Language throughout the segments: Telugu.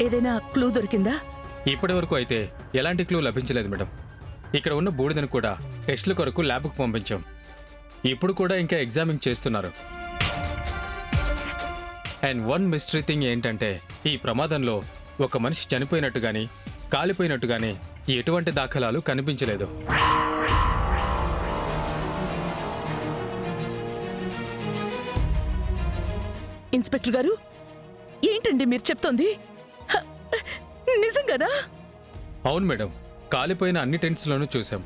ఏదైనా క్లూ దొరికిందా? ఇప్పటి వరకు అయితే ఎలాంటి క్లూ లభించలేదు మేడం. ఇక్కడ ఉన్న బూడిదను కూడా టెస్టుల కొరకు ల్యాబ్కు పంపించాం. ఇప్పుడు కూడా ఇంకా ఎగ్జామిన్ చేస్తున్నారు. అండ్ వన్ మిస్టరీ థింగ్ ఏంటంటే ఈ ప్రమాదంలో ఒక మనిషి చనిపోయినట్టు గాని కాలిపోయినట్టు గాని ఎటువంటి దాఖలాలు కనిపించలేదు. ఇన్స్పెక్టర్ గారు, ఏంటండి మీరు చెప్తోంది? నిజంగానా? అవును మేడం, కాలిపోయిన అన్ని టెంట్స్లోనూ చూశాం.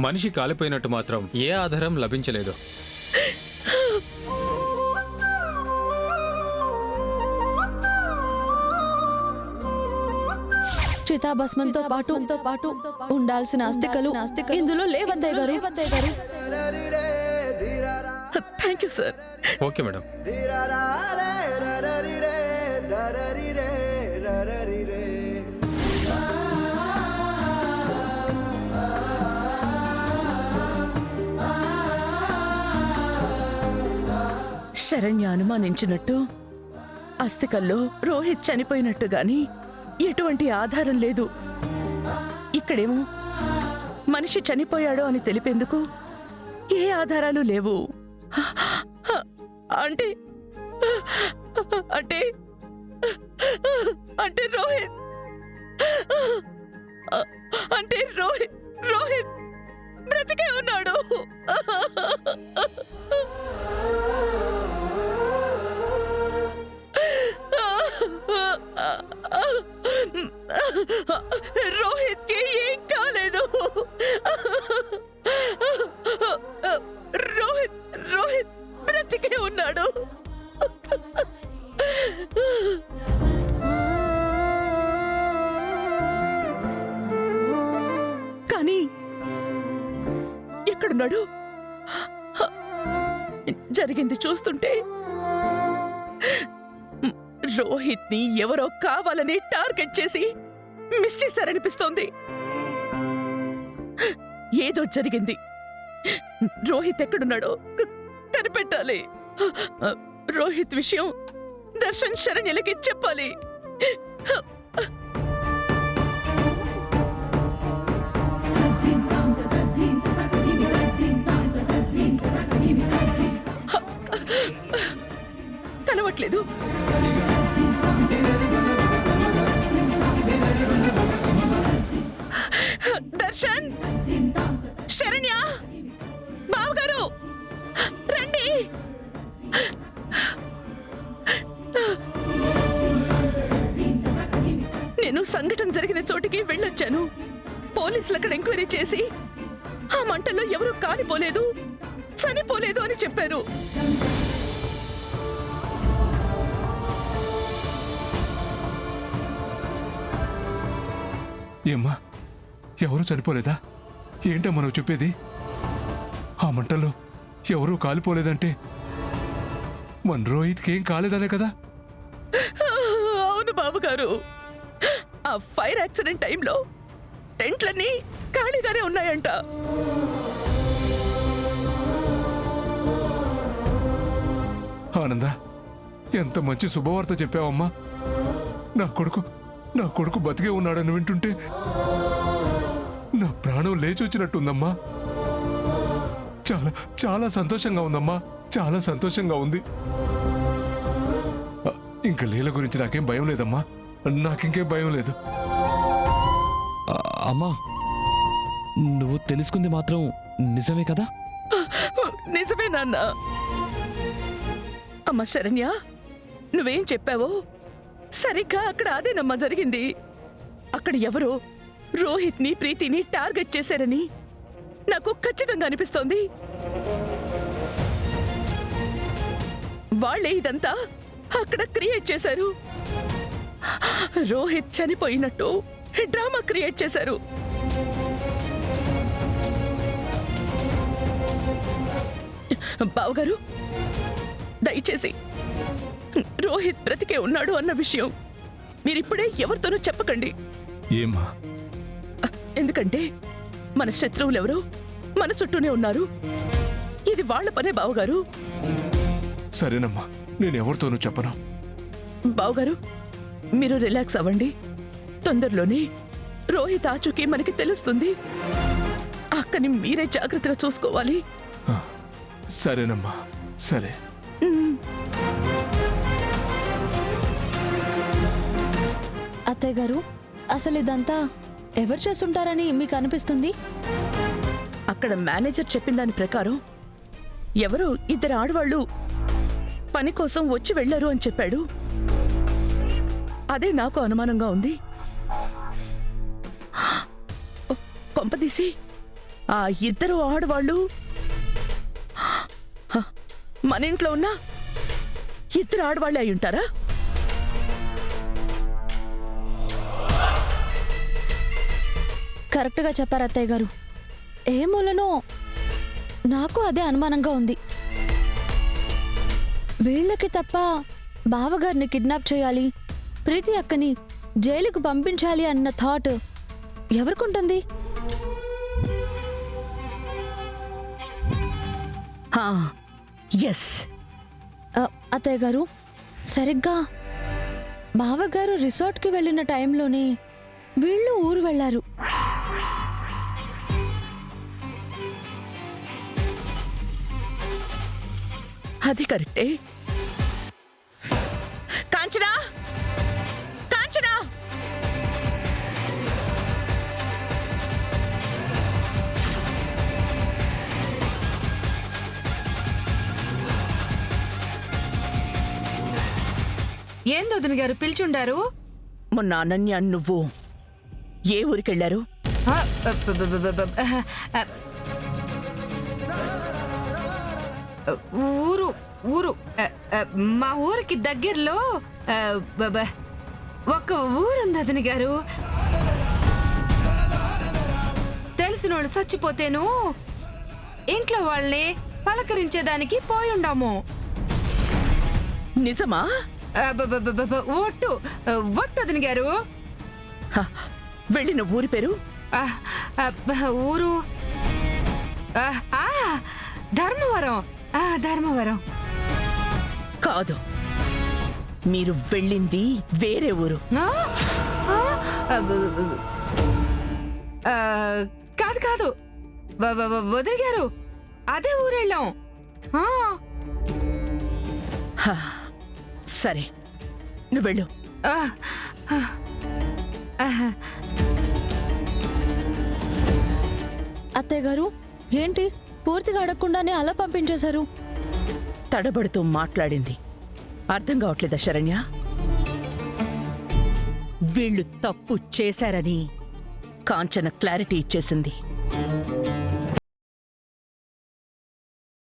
మనిషి కాలిపోయినట్టు మాత్రం ఏ ఆధారం లభించలేదు. చితాభస్మంతో పాటు ఉండాల్సిన అస్థికలు ఇందులో లేవద్దయ్య గారు. Thank you sir. Okay madam. Saranya అనుమానించినట్టు అస్థికల్లో రోహిత్ చనిపోయినట్టు గాని ఎటువంటి ఆధారం లేదు. ఇక్కడేమో మనిషి చనిపోయాడు అని తెలిపేందుకు ఏ ఆధారాలు లేవు. అంటే అంటే అంటే రోహిత్ అంటే రోహిత్ రోహిత్ బ్రతికే ఉన్నాడు. రోహిత్ కి ఏం కాలేదు. రోహిత్ రోహిత్ బ్రతికే ఉన్నాడు. కానీ ఎక్కడున్నాడు? జరిగింది చూస్తుంటే రోహిత్ ని ఎవరో కావాలని టార్గెట్ చేసి మిస్ చేశారనిపిస్తోంది. ఏదో జరిగింది. రోహిత్ ఎక్కడున్నాడో కనిపెట్టాలి. రోహిత్ విషయం దర్శన్ శరణ్యలకి చెప్పాలి. కలవట్లేదు. దర్శన్, శరణ్య, బావగారు రండి. నేను సంఘటన జరిగిన చోటికి వెళ్ళొచ్చాను. పోలీసులు అక్కడ ఎంక్వైరీ చేసి ఆ మంటల్లో ఎవరూ కాలిపోలేదు, చనిపోలేదు అని చెప్పారు. ఏమ్మా, ఎవరూ చనిపోలేదా? ఏంటమ్మా నువ్వు చెప్పేది? ఆ మంటల్లో ఎవరూ కాలిపోలేదంటే మన రోహిత్కి ఏం కాలేదనే కదా? అవును బాబుగారు, ఆ ఫైర్ యాక్సిడెంట్ టైంలో టెంట్లన్నీ ఖాళీగానే ఉన్నాయంట. ఆనంద, ఎంత మంచి శుభవార్త చెప్పావమ్మా. నా కొడుకు బతికే ఉన్నాడని వింటుంటే నా ప్రాణం లేచి వచ్చినట్టుందమ్మా. చాలా చాలా సంతోషంగా ఉందమ్మా, చాలా సంతోషంగా ఉంది. ఇంకా లీల గురించి నాకేం భయం లేదమ్మా, నాకింకేం భయం లేదు. అమ్మా, నువ్వు తెలుసుకుంది మాత్రం నిజమే కదా? నిజమే నాన్న. అమ్మ శరణ్య, నువ్వేం చెప్పావో సరిగ్గా అక్కడ అదేనమ్మా జరిగింది. అక్కడ ఎవరో రోహిత్ ని ప్రీతిని టార్గెట్ చేశారని నాకు ఖచ్చితంగా అనిపిస్తోంది. వాళ్లే ఇదంతా అక్కడ క్రియేట్ చేశారు. రోహిత్ చనిపోయినట్టు డ్రామా క్రియేట్ చేశారు. బావగారు, దయచేసి రోహిత్ బ్రతికే ఉన్నాడు అన్న విషయం మీరిప్పుడే ఎవరితోనూ చెప్పకండి. ఏమ్మా? ఎందుకంటే మన శత్రువులెవరో మన చుట్టూనే ఉన్నారు. ఇది వాళ్ల పనే బావగారు. సరేనమ్మా, నేను ఎవరితోనూ చెప్పను. బావగారు మీరు రిలాక్స్ అవ్వండి. తొందరలోనే రోహిత్ ఆచూకీ మనకి తెలుస్తుంది. అక్కని మీరే జాగ్రత్తగా చూసుకోవాలి. ఆ, సరేనమ్మా, సరే. అత్తయ్య గారు, అసలు ఇదంతా ఎవరు చేస్తుంటారని మీకు అనిపిస్తుంది? అక్కడ మేనేజర్ చెప్పిన దాని ప్రకారం ఎవరో ఇద్దరు ఆడవాళ్ళు పని కోసం వచ్చి వెళ్లారు అని చెప్పాడు. అదే నాకు అనుమానంగా ఉంది. కొంపదీసి ఆ ఇద్దరు ఆడవాళ్ళు మన ఇంట్లో ఉన్న ఇద్దరు ఆడవాళ్ళే అయి ఉంటారా? కరెక్ట్గా చెప్పారు అత్తయ్య గారు. ఏ మూలనో నాకు అదే అనుమానంగా ఉంది. వీళ్ళకి తప్ప బావగారిని కిడ్నాప్ చేయాలి, ప్రీతి అక్కని జైలుకు పంపించాలి అన్న థాట్ ఎవరికుంటుంది? ఎస్, అత్తయ్య గారు, సరిగ్గా బావగారు రిసార్ట్కి వెళ్ళిన టైంలోనే వీళ్ళు ఊరు వెళ్ళారు. అది కరెక్టే. కాంచనా, కాంచనా, ఏంది వదిన గారు పిలిచుండారు? మొన్న అనన్య నువ్వు ఏ ఊరికెళ్లారు? ఆ, ఊరు ఊరు మా ఊరికి దగ్గరలో ఒక ఊరుంది వదిన గారు. తెలిసినోడు చచ్చిపోతేను ఇంట్లో వాళ్ళని పలకరించేదానికి పోయి ఉండాము. నిజమా? ఒట్టు ఒట్టు వదిన గారు. హ, వెళ్ళిన ఊరి పేరు? ఊరు ధర్మవరం. ధర్మవరం కాదు, మీరు వెళ్ళింది వేరే ఊరు. కాదు కాదు వదిలి గారు, అదే ఊరెళ్ళాం. హ, సరే, నువ్వు వెళ్ళు. అత్తయ్య గారు, ఏంటి పూర్తిగా అడగకుండానే అలా పంపించేశారు? తడబడుతూ మాట్లాడింది అర్థం కావట్లేదా శరణ్య? వీళ్ళు తప్పు చేశారని కాంచన క్లారిటీ ఇచ్చేసింది.